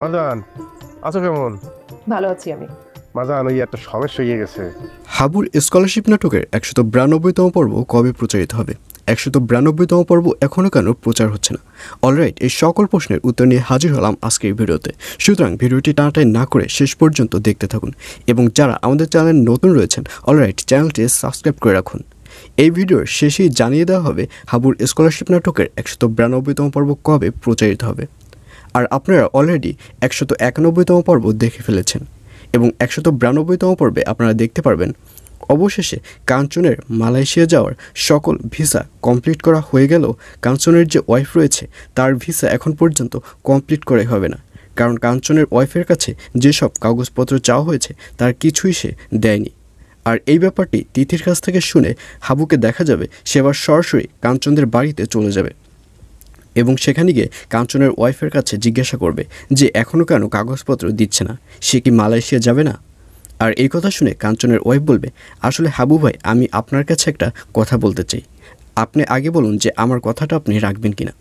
মাজান, আছো কেমন? ভালো আছি আমি। মাজান, ওই একটা সমস্যা হয়ে গেছে। হাবুর স্কলারশিপ নাটকের 192তম পর্ব কবে প্রচারিত হবে? 192তম পর্ব এখনও কেন প্রচার হচ্ছে না? অলরাইট, এই সকল প্রশ্নের উত্তর নিয়ে হাজির হলাম আজকের ভিডিওতে। সুতরাং ভিডিওটি টানাটাই না করে শেষ পর্যন্ত দেখতে থাকুন, এবং যারা আমাদের চ্যানেলে নতুন রয়েছেন অলরাইট চ্যানেলটি সাবস্ক্রাইব করে রাখুন। এই ভিডিওর শেষেই জানিয়ে দেওয়া হবে হাবুর স্কলারশিপ নাটকের 192তম পর্ব কবে প্রচারিত হবে। আর আপনারা অলরেডি 191তম পর্ব দেখে ফেলেছেন, এবং 192তম পর্বে আপনারা দেখতে পারবেন অবশেষে কাঞ্চনের মালয়েশিয়া যাওয়ার সকল ভিসা কমপ্লিট করা হয়ে গেলেও কাঞ্চনের যে ওয়াইফ রয়েছে তার ভিসা এখন পর্যন্ত কমপ্লিট করাই হবে না, কারণ কাঞ্চনের ওয়াইফের কাছে যেসব কাগজপত্র চাওয়া হয়েছে তার কিছুই সে দেয়নি। আর এই ব্যাপারটি তিথির কাছ থেকে শুনে হাবুকে দেখা যাবে সে আবার সরাসরি কাঞ্চনদের বাড়িতে চলে যাবে, এবং সেখানে গিয়ে কাঞ্চনের ওয়াইফের কাছে জিজ্ঞাসা করবে যে এখনও কেন কাগজপত্র দিচ্ছে না, সে কি মালয়েশিয়া যাবে না? আর এই কথা শুনে কাঞ্চনের ওয়াইফ বলবে, আসলে হাবু ভাই, আমি আপনার কাছে একটা কথা বলতে চাই, আপনি আগে বলুন যে আমার কথাটা আপনি রাখবেন কিনা।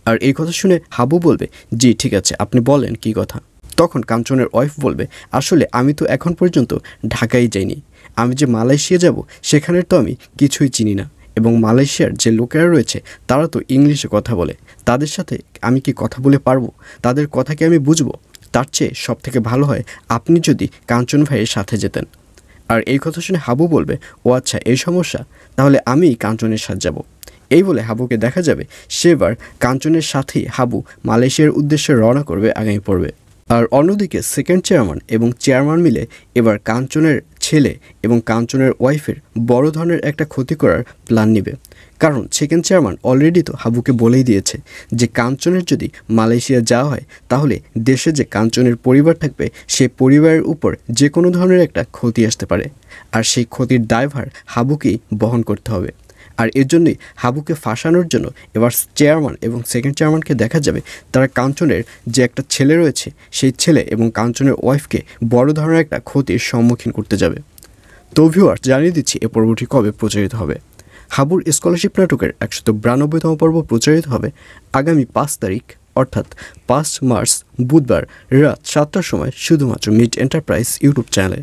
আর এই কথা শুনে হাবু বলবে, জি ঠিক আছে, আপনি বলেন কী কথা। তখন কাঞ্চনের ওয়াইফ বলবে, আসলে আমি তো এখন পর্যন্ত ঢাকায় যাইনি, আমি যে মালয়েশিয়া যাব সেখানের তো আমি কিছুই চিনি না, এবং মালয়েশিয়ার যে লোকেরা রয়েছে তারা তো ইংলিশে কথা বলে, তাদের সাথে আমি কি কথা বলে পারবো? তাদের কথা কি আমি বুঝবো? তার চেয়ে সব থেকে ভালো হয় আপনি যদি কাঞ্চন ভাইয়ের সাথে যেতেন। আর এই কথা শুনে হাবু বলবে, ও আচ্ছা এই সমস্যা, তাহলে আমি কাঞ্চনের সাথে যাব। এই বলে হাবুকে দেখা যাবে সেবার কাঞ্চনের সাথেই হাবু মালয়েশিয়ার উদ্দেশ্যে রওনা করবে আগামী পর্বে। আর অন্যদিকে সেকেন্ড চেয়ারম্যান এবং চেয়ারম্যান মিলে এবার কাঞ্চনের ছেলে এবং কাঞ্চনের ওয়াইফের বড় ধরনের একটা ক্ষতি করার প্ল্যান নেবে, কারণ সেকেন্ড চেয়ারম্যান অলরেডি তো হাবুকে বলেই দিয়েছে যে কাঞ্চনের যদি মালয়েশিয়া যাওয়া হয় তাহলে দেশে যে কাঞ্চনের পরিবার থাকবে সেই পরিবারের উপর যে কোনো ধরনের একটা ক্ষতি আসতে পারে, আর সেই ক্ষতির দায়ভার হাবুকেই বহন করতে হবে। আর এর জন্যই হাবুকে ফাঁসানোর জন্য এবার চেয়ারম্যান এবং সেকেন্ড চেয়ারম্যানকে দেখা যাবে তারা কাঞ্চনের যে একটা ছেলে রয়েছে সেই ছেলে এবং কাঞ্চনের ওয়াইফকে বড় ধরনের একটা ক্ষতির সম্মুখীন করতে যাবে। তো ভিউয়ার্স, জানিয়ে দিচ্ছি এ পর্বটি কবে প্রচারিত হবে। হাবুর স্কলারশিপ নাটকের 192তম পর্ব প্রচারিত হবে আগামী 5 তারিখ, অর্থাৎ 5 মার্চ বুধবার রাত 7টার সময় শুধুমাত্র মিড এন্টারপ্রাইজ ইউটিউব চ্যানেলে।